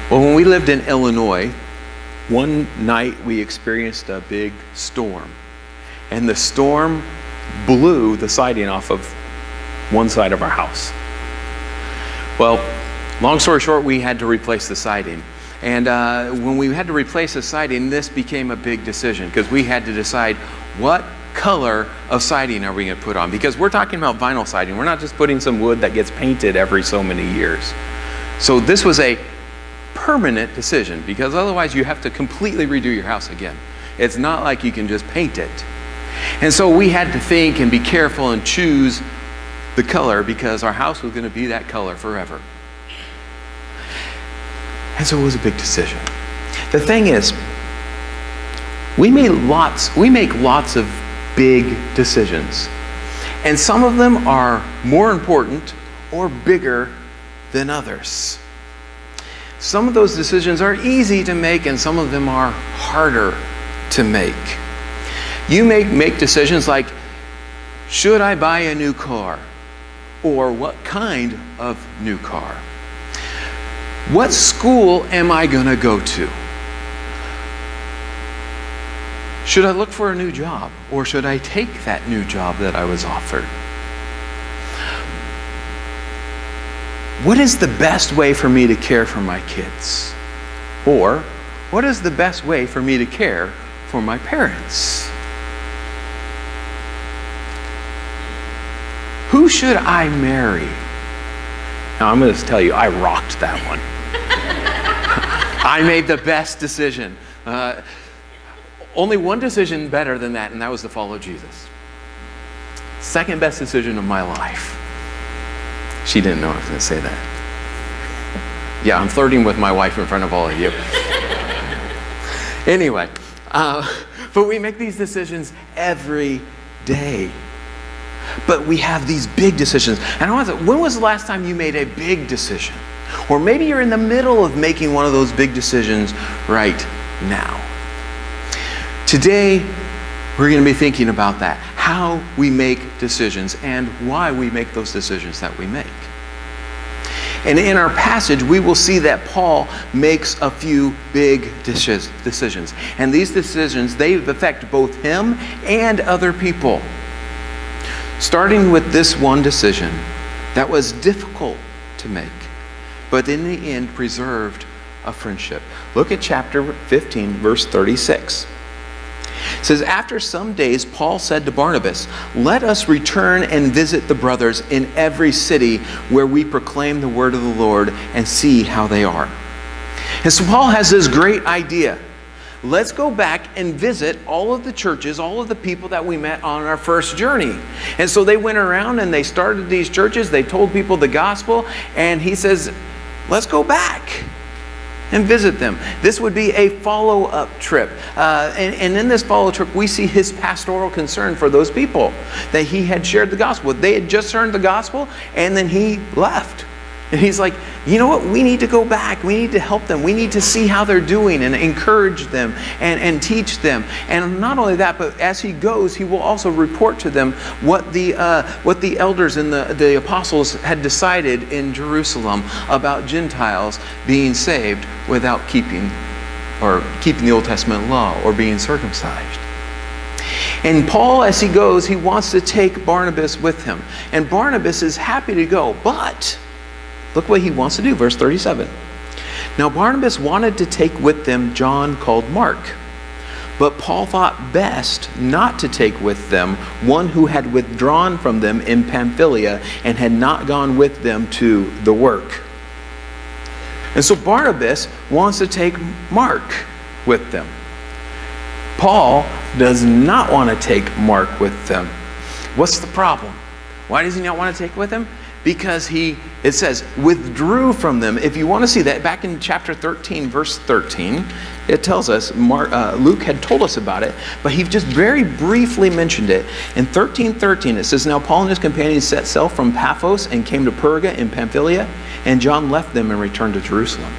Well, when we lived in Illinois, one night we experienced a big storm. And the storm blew the siding off of one side of our house. Well, long story short, we had to replace the siding. And when we had to replace the siding, this became a big decision because we had to decide what color of siding are we going to put on. Because we're talking about vinyl siding. We're not just putting some wood that gets painted every so many years. So this was a permanent decision because otherwise you have to completely redo your house again. It's not like you can just paint it. And so we had to think and be careful and choose the color because our house was going to be that color forever. And so it was a big decision. The thing is, we make lots of big decisions. And some of them are more important or bigger than others. Some of those decisions are easy to make and some of them are harder to make. You make decisions like, should I buy a new car? Or what kind of new car? What school am I going to go to? Should I look for a new job? Or should I take that new job that I was offered? What is the best way for me to care for my kids? Or what is the best way for me to care for my parents? Who should I marry? Now I'm going to tell you, I rocked that one. I made the best decision. Only one decision better than that, and that was to follow Jesus. Second best decision of my life. She didn't know I was going to say that. Yeah, I'm flirting with my wife in front of all of you. Anyway, but we make these decisions every day. But we have these big decisions. And I want to say, when was the last time you made a big decision? Or maybe you're in the middle of making one of those big decisions right now. Today, we're going to be thinking about that. How we make decisions and why we make those decisions that we make. And in our passage, we will see that Paul makes a few big decisions. And these decisions, they affect both him and other people. Starting with this one decision that was difficult to make, but in the end preserved a friendship. Look at chapter 15, verse 36. It says, after some days, Paul said to Barnabas, let us return and visit the brothers in every city where we proclaim the word of the Lord and see how they are. And so Paul has this great idea. Let's go back and visit all of the churches, all of the people that we met on our first journey. And so they went around and they started these churches. They told people the gospel. And he says, let's go back and visit them. This would be a follow-up trip. And in this follow-up trip, we see his pastoral concern for those people that he had shared the gospel with. They had just heard the gospel, and then he left. And he's like, you know what? We need to go back. We need to help them. We need to see how they're doing and encourage them and teach them. And not only that, but as he goes, he will also report to them what the elders and the apostles had decided in Jerusalem about Gentiles being saved without keeping the Old Testament law or being circumcised. And Paul, as he goes, he wants to take Barnabas with him. And Barnabas is happy to go, but look what he wants to do, verse 37. Now Barnabas wanted to take with them John called Mark, but Paul thought best not to take with them one who had withdrawn from them in Pamphylia and had not gone with them to the work. And so Barnabas wants to take Mark with them. Paul does not want to take Mark with them. What's the problem? Why does he not want to take with him? Because it says, withdrew from them. If you want to see that, back in chapter 13, verse 13, it tells us, Luke had told us about it, but he just very briefly mentioned it. In 13:13, it says, now Paul and his companions set sail from Paphos and came to Perga in Pamphylia, and John left them and returned to Jerusalem.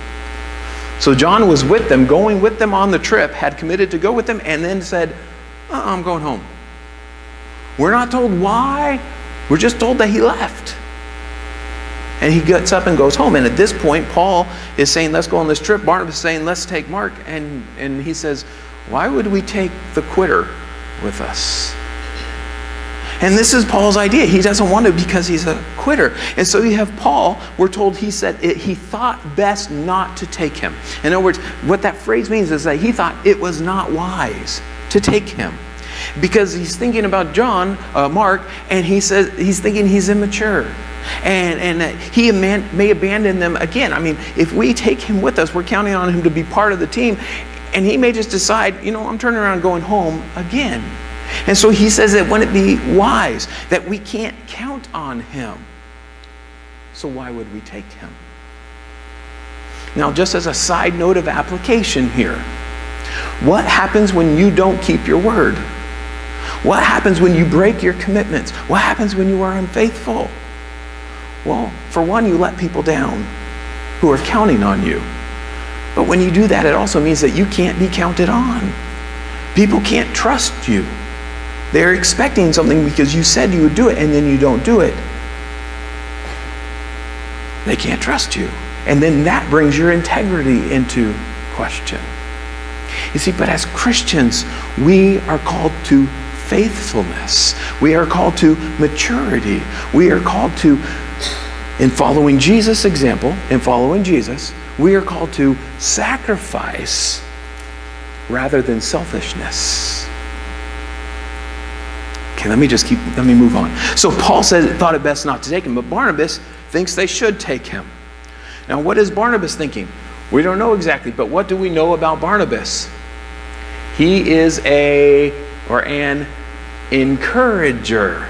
So John was with them, going with them on the trip, had committed to go with them, and then said, I'm going home. We're not told why. We're just told that he left. And he gets up and goes home. And at this point, Paul is saying, let's go on this trip. Barnabas is saying, let's take Mark. And he says, why would we take the quitter with us? And this is Paul's idea. He doesn't want to because he's a quitter. And so you have Paul, we're told he said he thought best not to take him. In other words, what that phrase means is that he thought it was not wise to take him. Because he's thinking about Mark, and he says he's thinking he's immature. And that he may abandon them again. I mean, if we take him with us, we're counting on him to be part of the team. And he may just decide, I'm turning around and going home again. And so he says it wouldn't be wise, that we can't count on him. So why would we take him? Now, just as a side note of application here, what happens when you don't keep your word? What happens when you break your commitments? What happens when you are unfaithful? Well, for one, you let people down who are counting on you. But when you do that, it also means that you can't be counted on. People can't trust you. They're expecting something because you said you would do it and then you don't do it. They can't trust you. And then that brings your integrity into question. You see, but as Christians, we are called to faithfulness. We are called to maturity. We are called to, in following Jesus' example, we are called to sacrifice rather than selfishness. Okay, let me move on. So Paul thought it best not to take him, but Barnabas thinks they should take him. Now, what is Barnabas thinking? We don't know exactly, but what do we know about Barnabas? He is an encourager.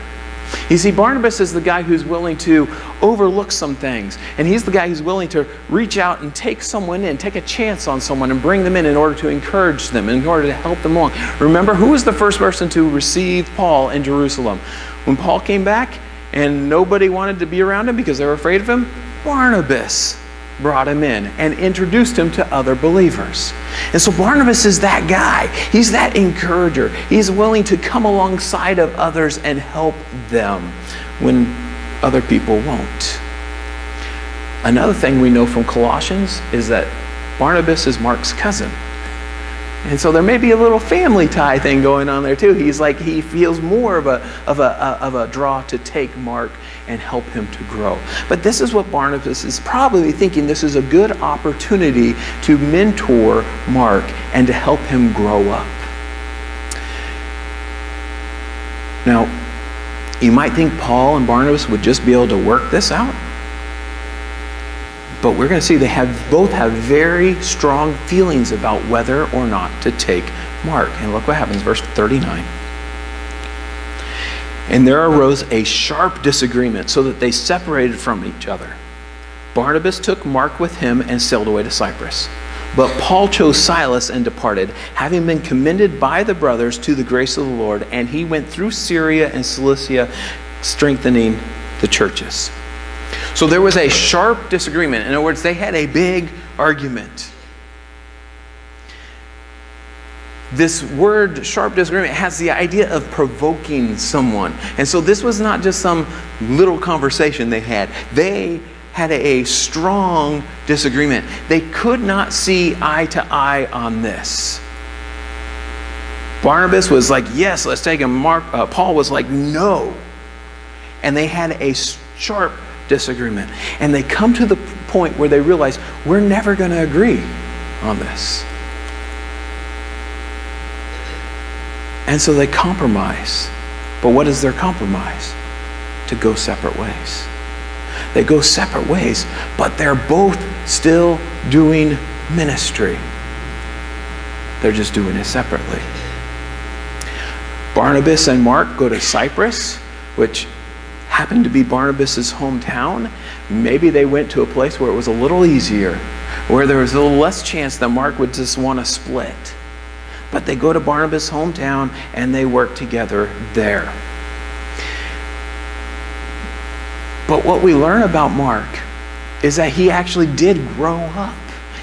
You see, Barnabas is the guy who's willing to overlook some things. And he's the guy who's willing to reach out and take someone in, take a chance on someone and bring them in order to encourage them, in order to help them along. Remember, who was the first person to receive Paul in Jerusalem? When Paul came back and nobody wanted to be around him because they were afraid of him, Barnabas brought him in and introduced him to other believers. And so Barnabas is that guy. He's that encourager. He's willing to come alongside of others and help them when other people won't. Another thing we know from Colossians is that Barnabas is Mark's cousin. And so there may be a little family tie thing going on there too. He feels more of a draw to take Mark and help him to grow. But this is what Barnabas is probably thinking. This is a good opportunity to mentor Mark and to help him grow up. Now, you might think Paul and Barnabas would just be able to work this out. But we're going to see they both have very strong feelings about whether or not to take Mark. And look what happens, verse 39. And there arose a sharp disagreement, so that they separated from each other. Barnabas took Mark with him and sailed away to Cyprus. But Paul chose Silas and departed, having been commended by the brothers to the grace of the Lord. And he went through Syria and Cilicia, strengthening the churches. So there was a sharp disagreement. In other words, they had a big argument. This word, sharp disagreement, has the idea of provoking someone. And so this was not just some little conversation they had. They had a strong disagreement. They could not see eye to eye on this. Barnabas was like, yes, let's take him. Paul was like, no. And they had a sharp disagreement. And they come to the point where they realize, we're never going to agree on this. And so they compromise. But what is their compromise? To go separate ways. They go separate ways, but they're both still doing ministry. They're just doing it separately. Barnabas and Mark go to Cyprus, which happened to be Barnabas' hometown. Maybe they went to a place where it was a little easier, where there was a little less chance that Mark would just want to split. But they go to Barnabas' hometown and they work together there. But what we learn about Mark is that he actually did grow up.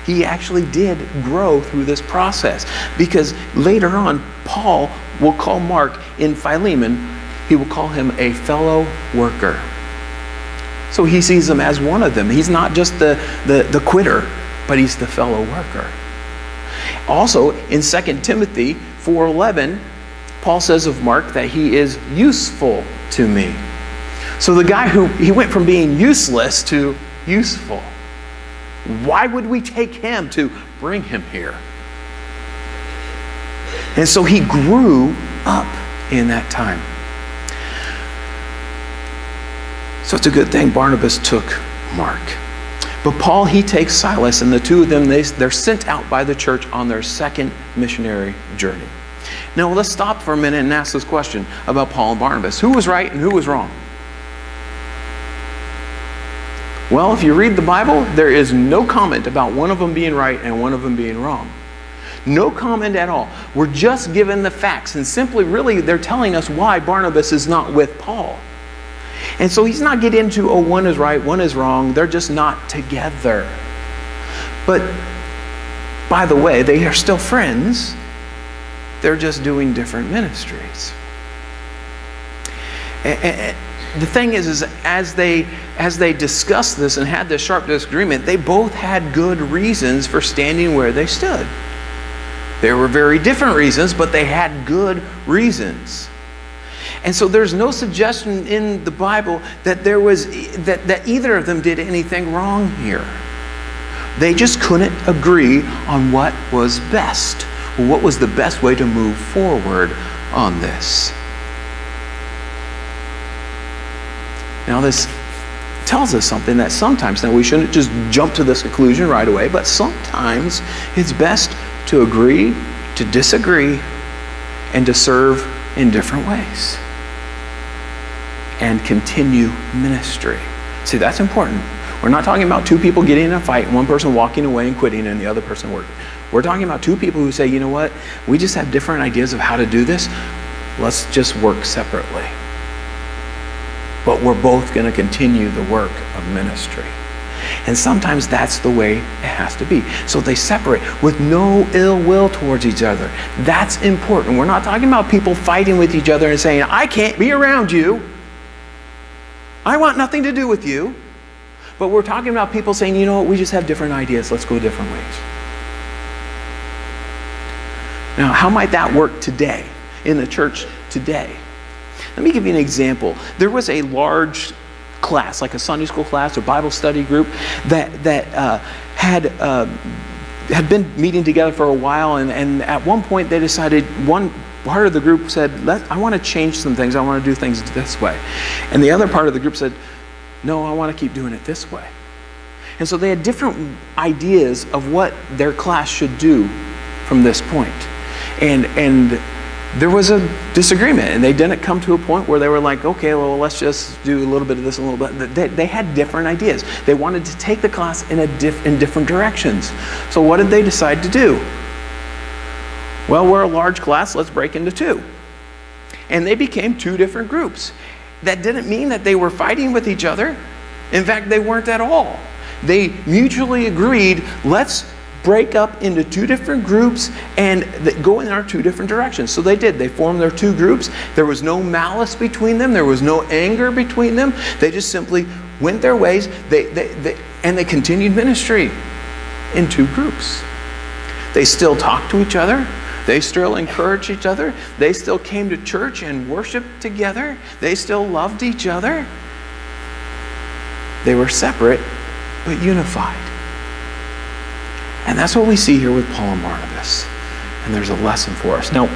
He actually did grow through this process. Because later on, Paul will call Mark in Philemon, he will call him a fellow worker. So he sees them as one of them. He's not just the quitter, but he's the fellow worker. Also, in 2 Timothy 4:11, Paul says of Mark that he is useful to me. So the guy he went from being useless to useful. Why would we take him to bring him here? And so he grew up in that time. So it's a good thing Barnabas took Mark. But Paul, he takes Silas, and the two of them, they're sent out by the church on their second missionary journey. Now let's stop for a minute and ask this question about Paul and Barnabas. Who was right and who was wrong? Well, if you read the Bible, there is no comment about one of them being right and one of them being wrong. No comment at all. We're just given the facts, and simply, really, they're telling us why Barnabas is not with Paul. And so he's not getting into, oh, one is right, one is wrong. They're just not together. But, by the way, they are still friends. They're just doing different ministries. And the thing is as they discussed this and had this sharp disagreement, they both had good reasons for standing where they stood. There were very different reasons, but they had good reasons. And so there's no suggestion in the Bible that that either of them did anything wrong here. They just couldn't agree on what was best. What was the best way to move forward on this? Now this tells us something that sometimes, now we shouldn't just jump to this conclusion right away, but sometimes it's best to agree, to disagree, and to serve in different ways. And continue ministry. See, that's important. We're not talking about two people getting in a fight and one person walking away and quitting and the other person working. We're talking about two people who say, you know what, we just have different ideas of how to do this. Let's just work separately. But we're both going to continue the work of ministry. And sometimes that's the way it has to be. So they separate with no ill will towards each other. That's important. We're not talking about people fighting with each other and saying, I can't be around you. I want nothing to do with you. But we're talking about people saying, you know what, we just have different ideas. Let's go different ways. Now, how might that work today in the church today? Let me give you an example. There was a large class, like a Sunday school class or Bible study group, that had been meeting together for a while, and at one point they decided, one part of the group said, I want to change some things. I want to do things this way. And the other part of the group said, no, I want to keep doing it this way. And so they had different ideas of what their class should do from this point. And there was a disagreement, and they didn't come to a point where they were like, okay, well, let's just do a little bit of this and a little bit. They had different ideas. They wanted to take the class in different directions. So what did they decide to do? Well, we're a large class, let's break into two. And they became two different groups. That didn't mean that they were fighting with each other. In fact, they weren't at all. They mutually agreed, let's break up into two different groups and go in our two different directions. So they did. They formed their two groups. There was no malice between them. There was no anger between them. They just simply went their ways. And they continued ministry in two groups. They still talked to each other. They still encouraged each other. They still came to church and worshiped together. They still loved each other. They were separate, but unified. And that's what we see here with Paul and Barnabas. And there's a lesson for us. Now,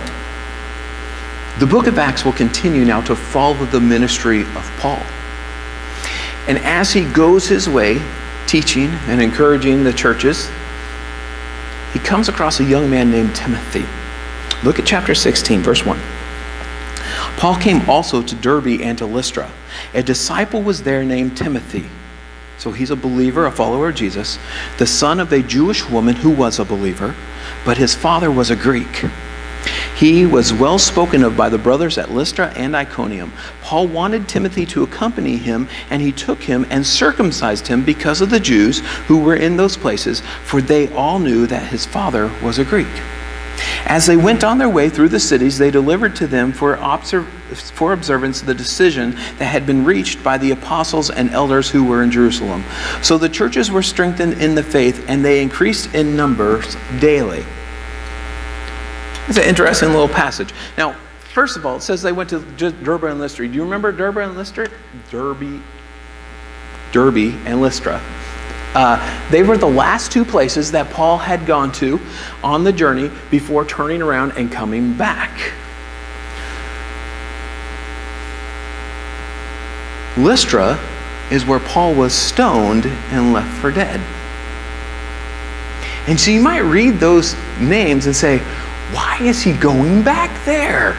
the book of Acts will continue now to follow the ministry of Paul. And as he goes his way, teaching and encouraging the churches, he comes across a young man named Timothy. Look at chapter 16, verse 1. Paul came also to Derbe and to Lystra. A disciple was there named Timothy. So he's a believer, a follower of Jesus, the son of a Jewish woman who was a believer, but his father was a Greek. He was well spoken of by the brothers at Lystra and Iconium. Paul wanted Timothy to accompany him, and he took him and circumcised him because of the Jews who were in those places, for they all knew that his father was a Greek. As they went on their way through the cities, they delivered to them for observance the decision that had been reached by the apostles and elders who were in Jerusalem. So the churches were strengthened in the faith, and they increased in numbers daily. It's an interesting little passage. Now, first of all, it says they went to Derbe and Lystra. Do you remember Derbe and Lystra? Derbe and Lystra. They were the last two places that Paul had gone to on the journey before turning around and coming back. Lystra is where Paul was stoned and left for dead. And so you might read those names and say, why is he going back there?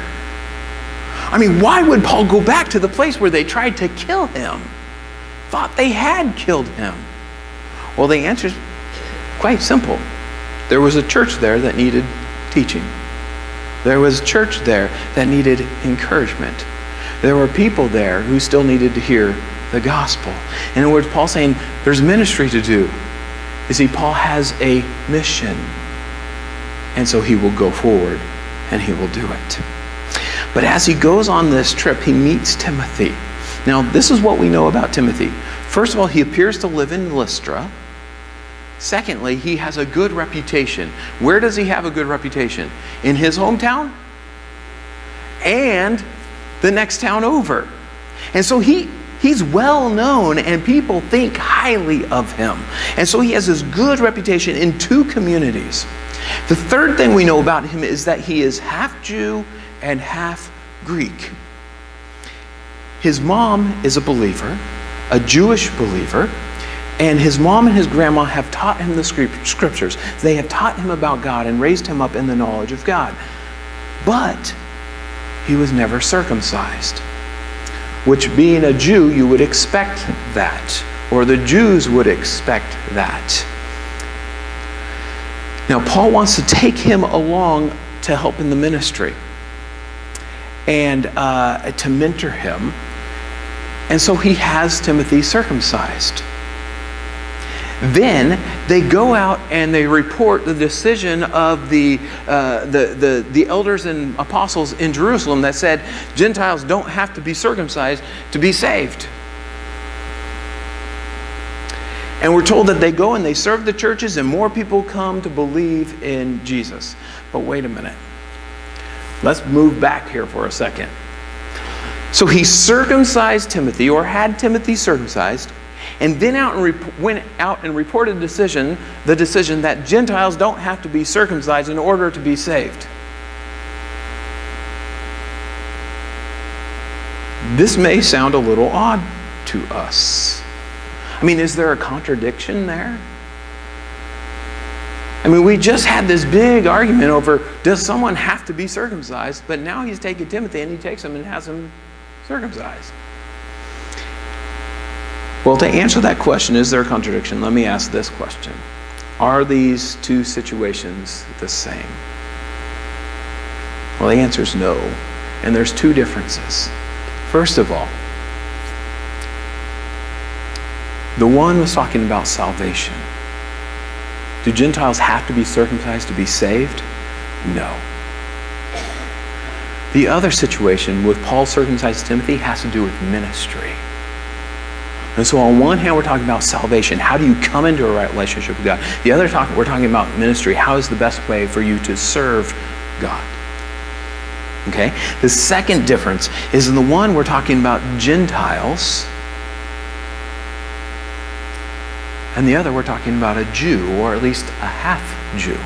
I mean, why would Paul go back to the place where they tried to kill him? Thought they had killed him. Well, the answer is quite simple. There was a church there that needed teaching. There was a church there that needed encouragement. There were people there who still needed to hear the gospel. In other words, Paul's saying there's ministry to do. You see, Paul has a mission. And so he will go forward and he will do it. But as he goes on this trip, he meets Timothy. Now, this is what we know about Timothy. First of all, he appears to live in Lystra. Secondly, he has a good reputation. Where does he have a good reputation? In his hometown and the next town over. And so he's well known and people think highly of him. And so he has this good reputation in two communities. The third thing we know about him is that he is half Jew and half Greek. His mom is a believer, a Jewish believer, and his mom and his grandma have taught him the scriptures. They have taught him about God and raised him up in the knowledge of God. But he was never circumcised, which being a Jew, you would expect that, or the Jews would expect that. Now, Paul wants to take him along to help in the ministry and to mentor him. And so he has Timothy circumcised. Then they go out and they report the decision of the elders and apostles in Jerusalem that said Gentiles don't have to be circumcised to be saved. And we're told that they go and they serve the churches and more people come to believe in Jesus. But wait a minute. Let's move back here for a second. So he circumcised Timothy, or had Timothy circumcised, and then went out and reported the decision that Gentiles don't have to be circumcised in order to be saved. This may sound a little odd to us. I mean, is there a contradiction there? I mean, we just had this big argument over, does someone have to be circumcised? But now he's taking Timothy and he takes him and has him circumcised. Well, to answer that question, is there a contradiction? Let me ask this question. Are these two situations the same? Well, the answer is no. And there's two differences. First of all, the one was talking about salvation. Do Gentiles have to be circumcised to be saved? No. The other situation with Paul circumcised Timothy has to do with ministry. And so on one hand, we're talking about salvation. How do you come into a right relationship with God? The other we're talking about ministry. How is the best way for you to serve God? Okay? The second difference is in the one we're talking about Gentiles, and the other we're talking about a Jew, or at least a half Jew.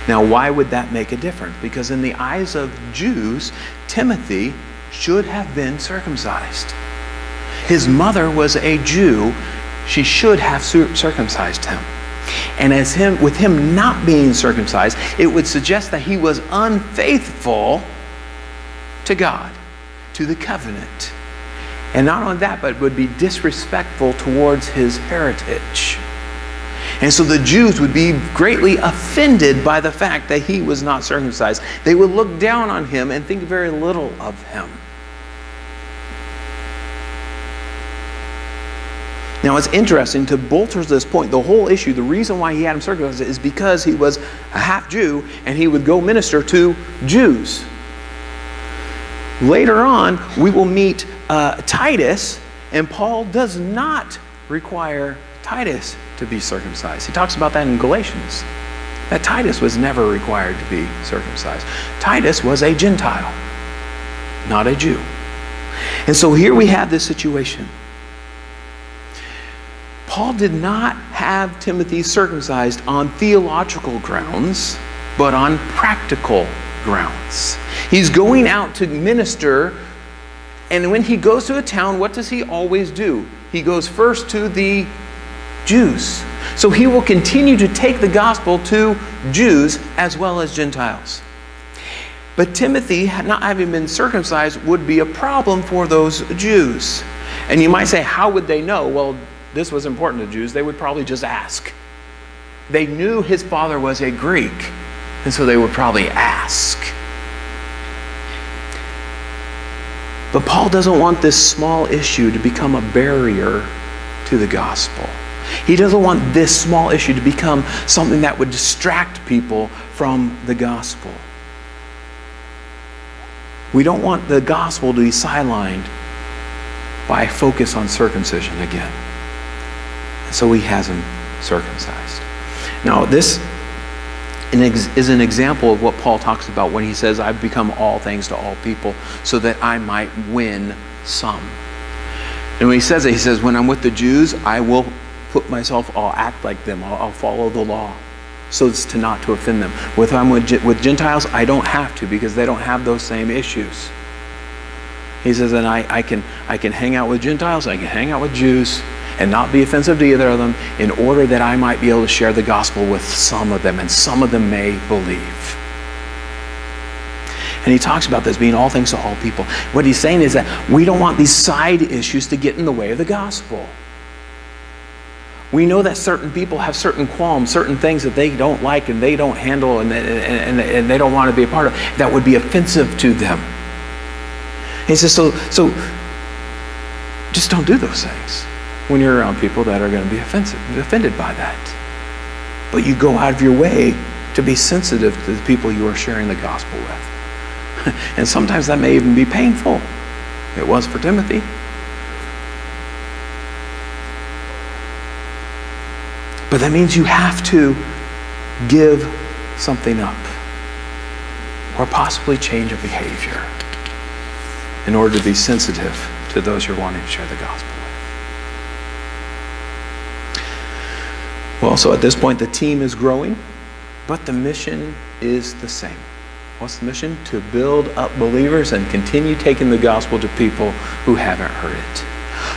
Now, why would that make a difference? Because in the eyes of Jews, Timothy should have been circumcised. His mother was a Jew. She should have circumcised him. And with him not being circumcised, it would suggest that he was unfaithful to God, to the covenant. And not only that, but would be disrespectful towards his heritage. And so the Jews would be greatly offended by the fact that he was not circumcised. They would look down on him and think very little of him. Now it's interesting, to bolster this point, the whole issue, the reason why he had him circumcised is because he was a half Jew and he would go minister to Jews. Later on, we will meet Titus, and Paul does not require Titus to be circumcised. He talks about that in Galatians, that Titus was never required to be circumcised. Titus was a Gentile, not a Jew. And so here we have this situation. Paul did not have Timothy circumcised on theological grounds, but on practical grounds. He's going out to minister, and when he goes to a town, what does he always do? He goes first to the Jews. So he will continue to take the gospel to Jews as well as Gentiles. But Timothy, not having been circumcised, would be a problem for those Jews. And you might say, how would they know? Well, this was important to Jews. They would probably just ask. They knew his father was a Greek, and so they would probably ask. But Paul doesn't want this small issue to become a barrier to the gospel. He doesn't want this small issue to become something that would distract people from the gospel. We don't want the gospel to be sidelined by focus on circumcision again. So he has him circumcised. Now, this is an example of what Paul talks about when he says, I've become all things to all people so that I might win some. And when he says it, he says, when I'm with the Jews, I will put myself, I'll act like them, I'll follow the law so as to not to offend them. If I'm with Gentiles, I don't have to, because they don't have those same issues. He says, and I can hang out with Gentiles, I can hang out with Jews, and not be offensive to either of them, in order that I might be able to share the gospel with some of them, and some of them may believe. And he talks about this being all things to all people. What he's saying is that we don't want these side issues to get in the way of the gospel. We know that certain people have certain qualms, certain things that they don't like and they don't handle and they don't want to be a part of, that would be offensive to them. He says, so just don't do those things when you're around people that are going to be offended by that. But you go out of your way to be sensitive to the people you are sharing the gospel with. And sometimes that may even be painful. It was for Timothy. But that means you have to give something up, or possibly change a behavior, in order to be sensitive to those you're wanting to share the gospel with. Well, so at this point, the team is growing, but the mission is the same. What's the mission? To build up believers and continue taking the gospel to people who haven't heard it.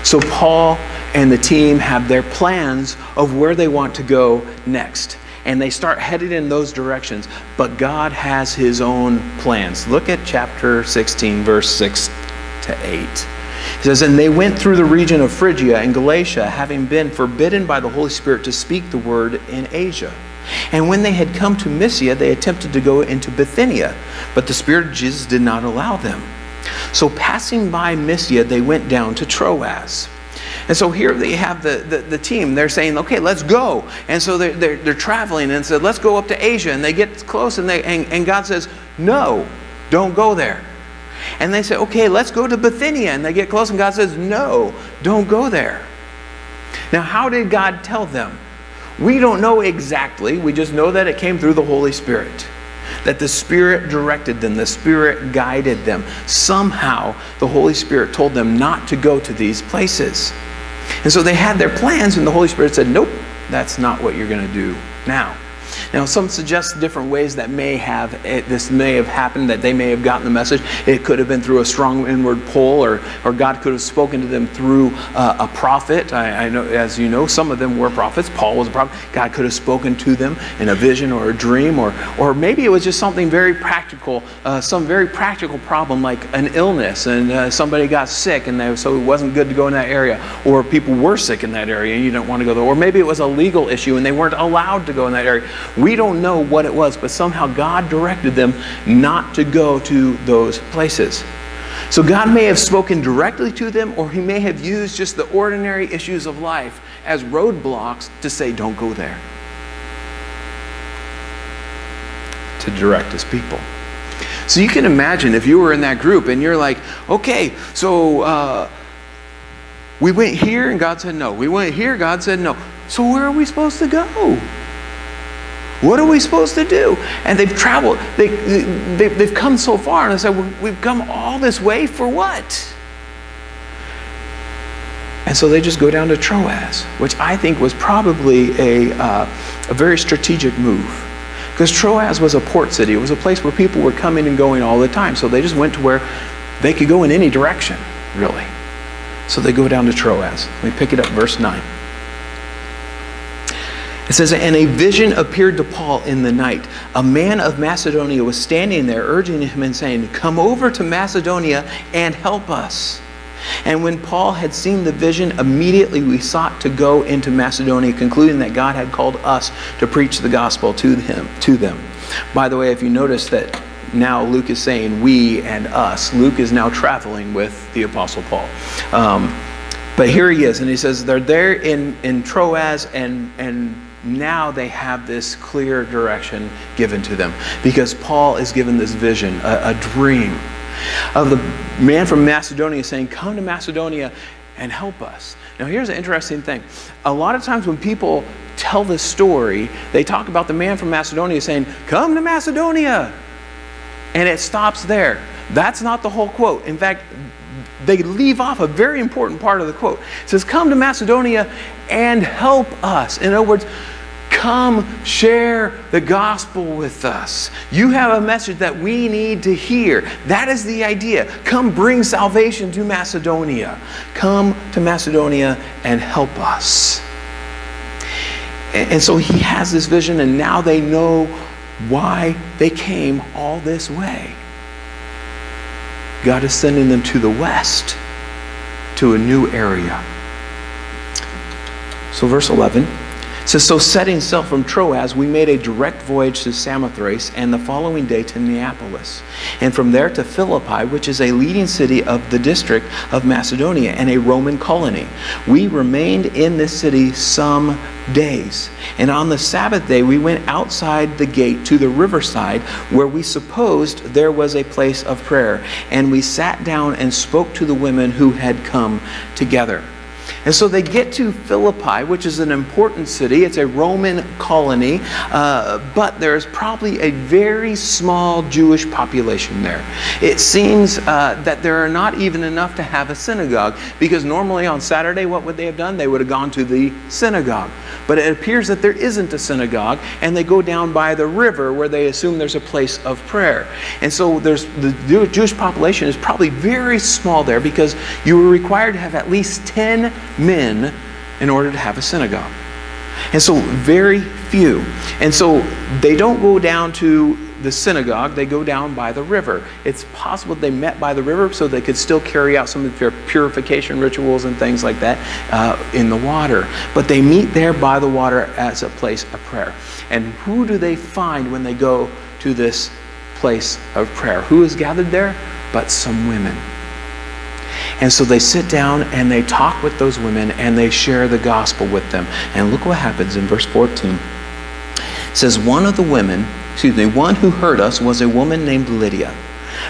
So Paul and the team have their plans of where they want to go next. And they start headed in those directions. But God has his own plans. Look at chapter 16, verse 6 to 8. It says, and they went through the region of Phrygia and Galatia, having been forbidden by the Holy Spirit to speak the word in Asia. And when they had come to Mysia, they attempted to go into Bithynia, but the Spirit of Jesus did not allow them. So passing by Mysia, they went down to Troas. And so here they have the team. They're saying, okay, let's go. And so they're traveling and said, let's go up to Asia. And they get close and God says, no, don't go there. And they say, okay, let's go to Bithynia. And they get close and God says, no, don't go there. Now, how did God tell them? We don't know exactly. We just know that it came through the Holy Spirit. That the Spirit directed them. The Spirit guided them. Somehow, the Holy Spirit told them not to go to these places. And so they had their plans, and the Holy Spirit said, nope, that's not what you're going to do now. Now, some suggest different ways that this may have happened, that they may have gotten the message. It could have been through a strong inward pull, or God could have spoken to them through a prophet. I know, as you know, some of them were prophets. Paul was a prophet. God could have spoken to them in a vision or a dream, or maybe it was just something very practical, some very practical problem like an illness, and somebody got sick, and so it wasn't good to go in that area, or people were sick in that area and you didn't want to go there, or maybe it was a legal issue and they weren't allowed to go in that area. We don't know what it was, but somehow God directed them not to go to those places. So God may have spoken directly to them, or he may have used just the ordinary issues of life as roadblocks to say, don't go there, to direct his people. So you can imagine if you were in that group and you're like, okay, so we went here and God said no. We went here, God said no. So where are we supposed to go? What are we supposed to do? And they've traveled, they've come so far, and they said, we've come all this way for what? And so they just go down to Troas, which I think was probably a very strategic move. Because Troas was a port city. It was a place where people were coming and going all the time. So they just went to where they could go in any direction, really. So they go down to Troas. Let me pick it up, verse 9. It says, and a vision appeared to Paul in the night. A man of Macedonia was standing there, urging him and saying, come over to Macedonia and help us. And when Paul had seen the vision, immediately we sought to go into Macedonia, concluding that God had called us to preach the gospel to them. By the way, if you notice that now Luke is saying we and us, Luke is now traveling with the Apostle Paul. But here he is, and he says they're there in Troas, and now they have this clear direction given to them, because Paul is given this vision, a dream of the man from Macedonia saying, come to Macedonia and help us. Now here's an interesting thing. A lot of times when people tell this story, they talk about the man from Macedonia saying, come to Macedonia. And it stops there. That's not the whole quote. In fact, they leave off a very important part of the quote. It says, come to Macedonia and help us. In other words, come share the gospel with us. You have a message that we need to hear. That is the idea. Come bring salvation to Macedonia. Come to Macedonia and help us. And so he has this vision, and now they know why they came all this way. God is sending them to the west, to a new area. So verse 11 says, so setting sail from Troas, we made a direct voyage to Samothrace, and the following day to Neapolis, and from there to Philippi, which is a leading city of the district of Macedonia and a Roman colony. We remained in this city some days, and on the Sabbath day we went outside the gate to the riverside, where we supposed there was a place of prayer, and we sat down and spoke to the women who had come together. And so they get to Philippi, which is an important city. It's a Roman colony, but there's probably a very small Jewish population there. It seems that there are not even enough to have a synagogue, because normally on Saturday, what would they have done? They would have gone to the synagogue. But it appears that there isn't a synagogue, and they go down by the river where they assume there's a place of prayer. And so the Jewish population is probably very small there, because you were required to have at least 10 men in order to have a synagogue. And so very few. And so they don't go down to the synagogue, they go down by the river. It's possible they met by the river so they could still carry out some of their purification rituals and things like that in the water. But they meet there by the water as a place of prayer. And who do they find when they go to this place of prayer? Who is gathered there? But some women. And so they sit down and they talk with those women and they share the gospel with them. And look what happens in verse 14. It says, one who heard us was a woman named Lydia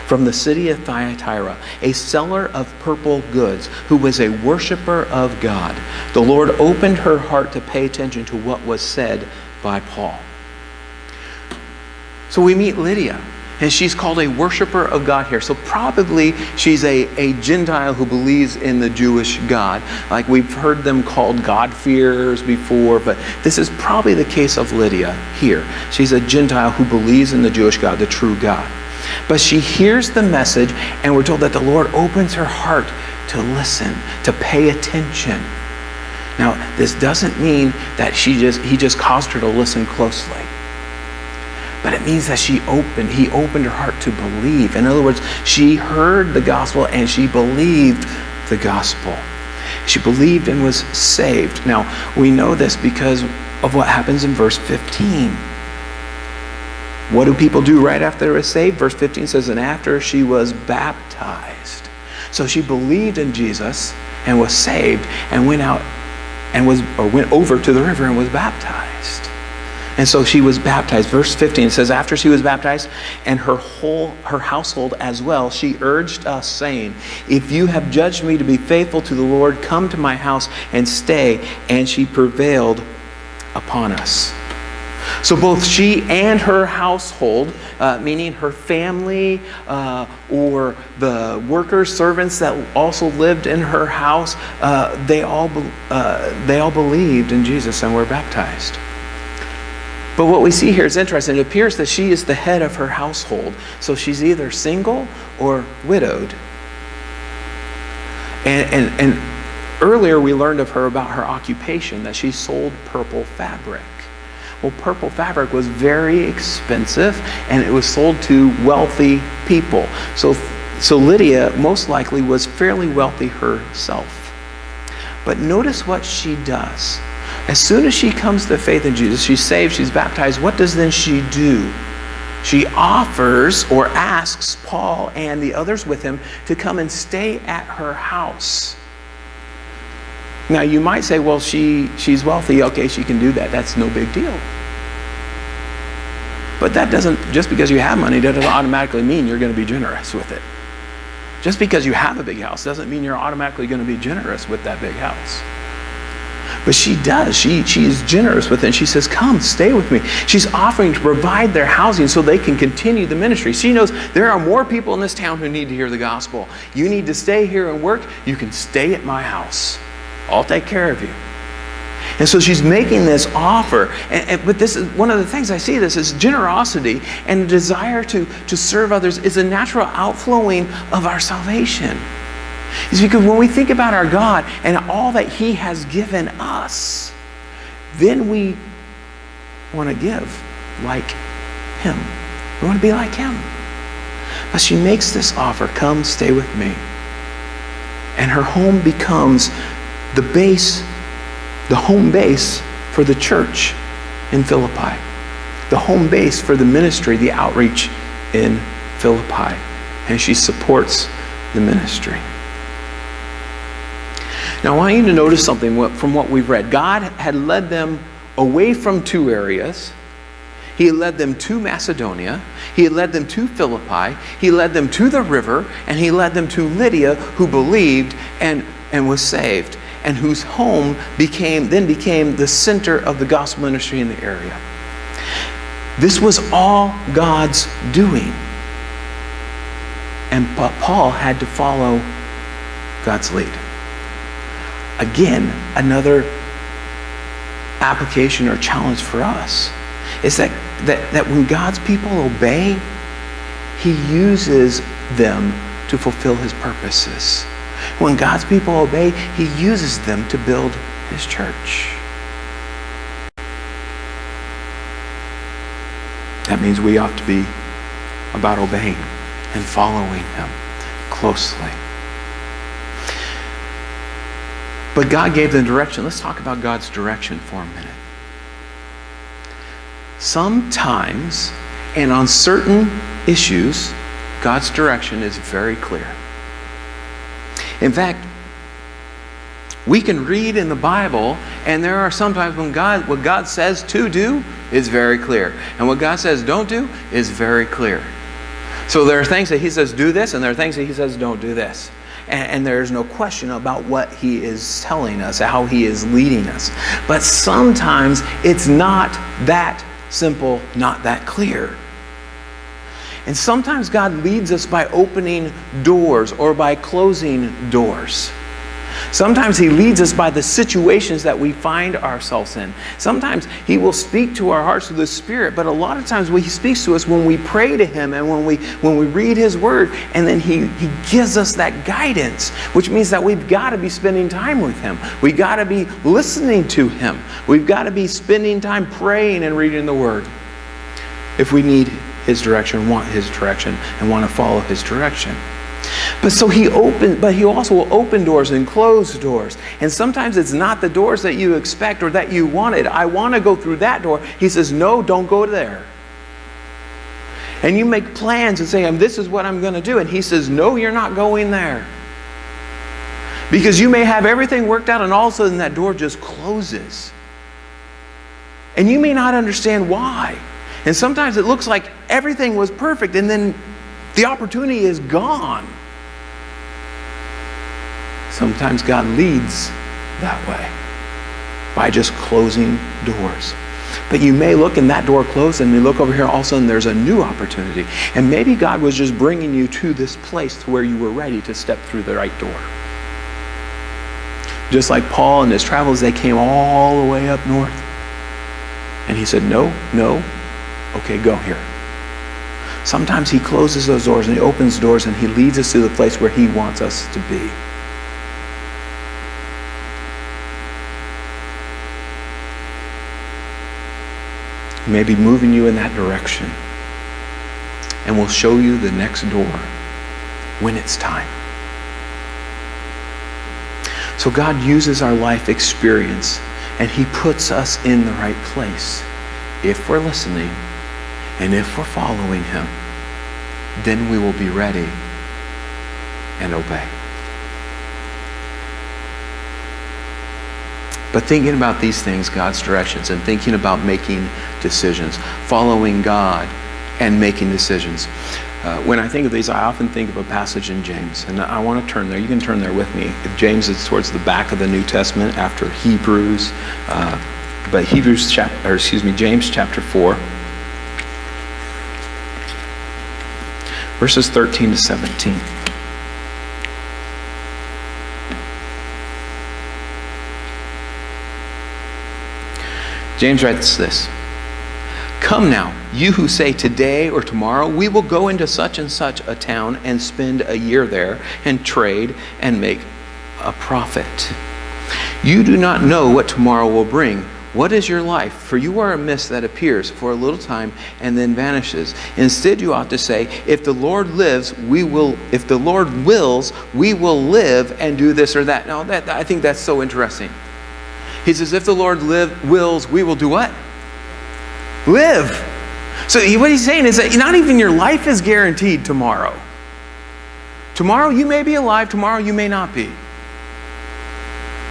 from the city of Thyatira, a seller of purple goods, who was a worshiper of God. The Lord opened her heart to pay attention to what was said by Paul. So we meet Lydia. And she's called a worshiper of God here. So probably she's a Gentile who believes in the Jewish God. Like we've heard them called God-fearers before, but this is probably the case of Lydia here. She's a Gentile who believes in the Jewish God, the true God. But she hears the message, and we're told that the Lord opens her heart to listen, to pay attention. Now, this doesn't mean that he just caused her to listen closely. But it means that he opened her heart to believe. In other words, she heard the gospel and she believed the gospel. She believed and was saved. Now, we know this because of what happens in verse 15. What do people do right after they were saved? Verse 15 says, and after she was baptized. So she believed in Jesus and was saved and went over to the river and was baptized. And so she was baptized. Verse 15 says, after she was baptized and her household as well, she urged us, saying, if you have judged me to be faithful to the Lord, come to my house and stay. And she prevailed upon us. So both she and her household, meaning her family or the workers, servants that also lived in her house, they all believed in Jesus and were baptized. But what we see here is interesting. It appears that she is the head of her household. So she's either single or widowed. And earlier we learned of her about her occupation, that she sold purple fabric. Well, purple fabric was very expensive, and it was sold to wealthy people. So Lydia most likely was fairly wealthy herself. But notice what she does. As soon as she comes to faith in Jesus, she's saved, she's baptized, what does then she do? She offers or asks Paul and the others with him to come and stay at her house. Now you might say, well, she's wealthy, okay, she can do that. That's no big deal. But that doesn't, just because you have money, that doesn't automatically mean you're going to be generous with it. Just because you have a big house doesn't mean you're automatically going to be generous with that big house. But she does. She is generous with it. And she says, come, stay with me. She's offering to provide their housing so they can continue the ministry. She knows there are more people in this town who need to hear the gospel. You need to stay here and work. You can stay at my house. I'll take care of you. And so she's making this offer. But this is one of the things I see, this is generosity and the desire to serve others is a natural outflowing of our salvation. It's because when we think about our God and all that he has given us, then we want to give like him. We want to be like him. But she makes this offer, come stay with me. And her home becomes the home base for the church in Philippi. The home base for the ministry, the outreach in Philippi. And she supports the ministry. Now, I want you to notice something from what we've read. God had led them away from two areas. He had led them to Macedonia. He had led them to Philippi. He led them to the river. And he led them to Lydia, who believed and was saved, and whose home became the center of the gospel ministry in the area. This was all God's doing. But Paul had to follow God's lead. Again, another application or challenge for us is that when God's people obey, he uses them to fulfill his purposes. When God's people obey, he uses them to build his church. That means we ought to be about obeying and following him closely. But God gave them direction. Let's talk about God's direction for a minute. Sometimes, and on certain issues, God's direction is very clear. In fact, we can read in the Bible, and there are sometimes when what God says to do is very clear. And what God says don't do is very clear. So there are things that he says do this, and there are things that he says don't do this. And there's no question about what he is telling us, how he is leading us. But sometimes it's not that simple, not that clear. And sometimes God leads us by opening doors or by closing doors. Sometimes he leads us by the situations that we find ourselves in. Sometimes he will speak to our hearts through the Spirit, but a lot of times he speaks to us when we pray to him and when we read his word, and then he gives us that guidance, which means that we've got to be spending time with him. We've got to be listening to him. We've got to be spending time praying and reading the word if we need his direction, want his direction, and want to follow his direction. But he also will open doors and close doors. And sometimes it's not the doors that you expect or that you wanted. I want to go through that door. He says, no, don't go there. And you make plans and say, this is what I'm going to do. And he says, no, you're not going there. Because you may have everything worked out and all of a sudden that door just closes. And you may not understand why. And sometimes it looks like everything was perfect and then the opportunity is gone. Sometimes God leads that way by just closing doors. But you may look and that door closed, and you look over here, all of a sudden there's a new opportunity. And maybe God was just bringing you to this place to where you were ready to step through the right door. Just like Paul and his travels, they came all the way up north. And he said, no, okay, go here. Sometimes he closes those doors and he opens doors and he leads us to the place where he wants us to be. He may be moving you in that direction. And we'll show you the next door when it's time. So God uses our life experience and he puts us in the right place. If we're listening and if we're following him, then we will be ready and obey. But thinking about these things, God's directions, and thinking about making decisions, following God and making decisions. When I think of these, I often think of a passage in James, and I want to turn there. You can turn there with me. James is towards the back of the New Testament after Hebrews, but James chapter 4, verses 13 to 17. James writes this: "Come now, you who say today or tomorrow, we will go into such and such a town and spend a year there and trade and make a profit. You do not know what tomorrow will bring. What is your life? For you are a mist that appears for a little time and then vanishes. Instead, you ought to say, if the Lord lives, if the Lord wills, we will live and do this or that." Now, I think that's so interesting. He says, if the Lord wills, we will do what? Live. So what he's saying is that not even your life is guaranteed tomorrow. Tomorrow you may be alive, tomorrow you may not be.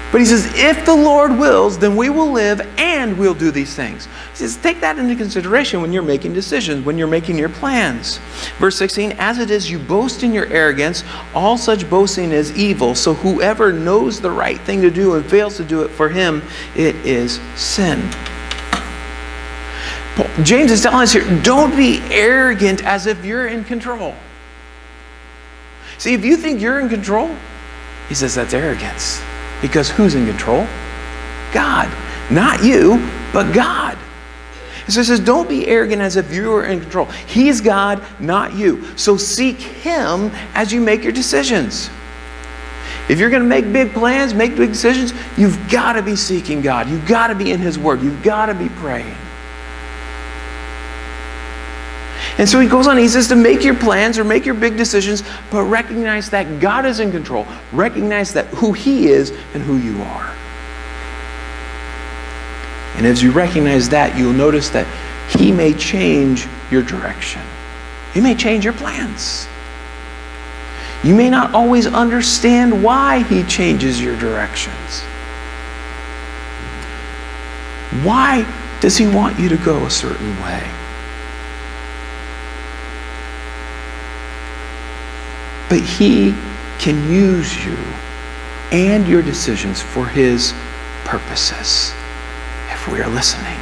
But he says, if the Lord wills, then we will live and we'll do these things. He says, take that into consideration when you're making decisions, when you're making your plans. Verse 16, as it is you boast in your arrogance, all such boasting is evil. So whoever knows the right thing to do and fails to do it, for him it is sin. James is telling us here, don't be arrogant as if you're in control. See, if you think you're in control, he says that's arrogance. Because who's in control? God. Not you, but God. So he says, don't be arrogant as if you were in control. He's God, not you. So seek him as you make your decisions. If you're going to make big plans, make big decisions, you've got to be seeking God. You've got to be in his word. You've got to be praying. And so he goes on, he says to make your plans or make your big decisions, but recognize that God is in control. Recognize that who he is and who you are. And as you recognize that, you'll notice that he may change your direction. He may change your plans. You may not always understand why he changes your directions. Why does he want you to go a certain way? But he can use you and your decisions for his purposes if we are listening.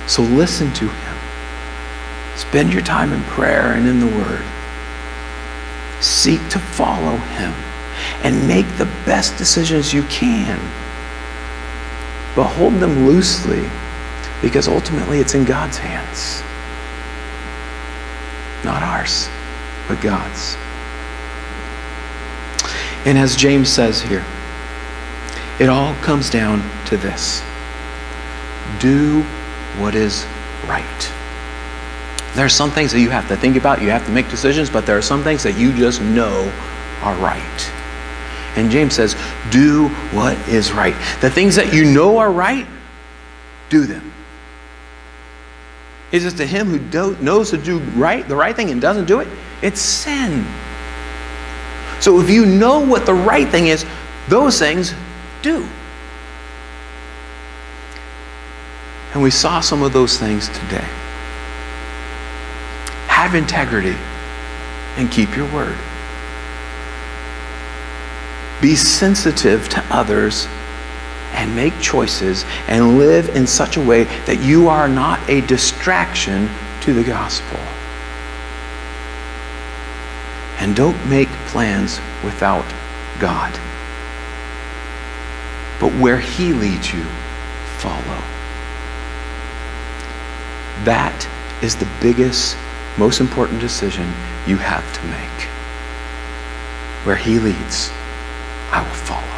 So listen to him. Spend your time in prayer and in the word. Seek to follow him and make the best decisions you can. But hold them loosely, because ultimately it's in God's hands. Not ours, but God's. And as James says here, it all comes down to this: do what is right. There are some things that you have to think about, you have to make decisions, but there are some things that you just know are right. And James says, do what is right. The things that you know are right, do them. He says to him who knows to do right, the right thing, and doesn't do it, it's sin. So if you know what the right thing is, those things do. And we saw some of those things today. Have integrity and keep your word. Be sensitive to others and make choices and live in such a way that you are not a distraction to the gospel. And don't make plans without God. But where He leads you, follow. That is the biggest, most important decision you have to make. Where He leads, I will follow.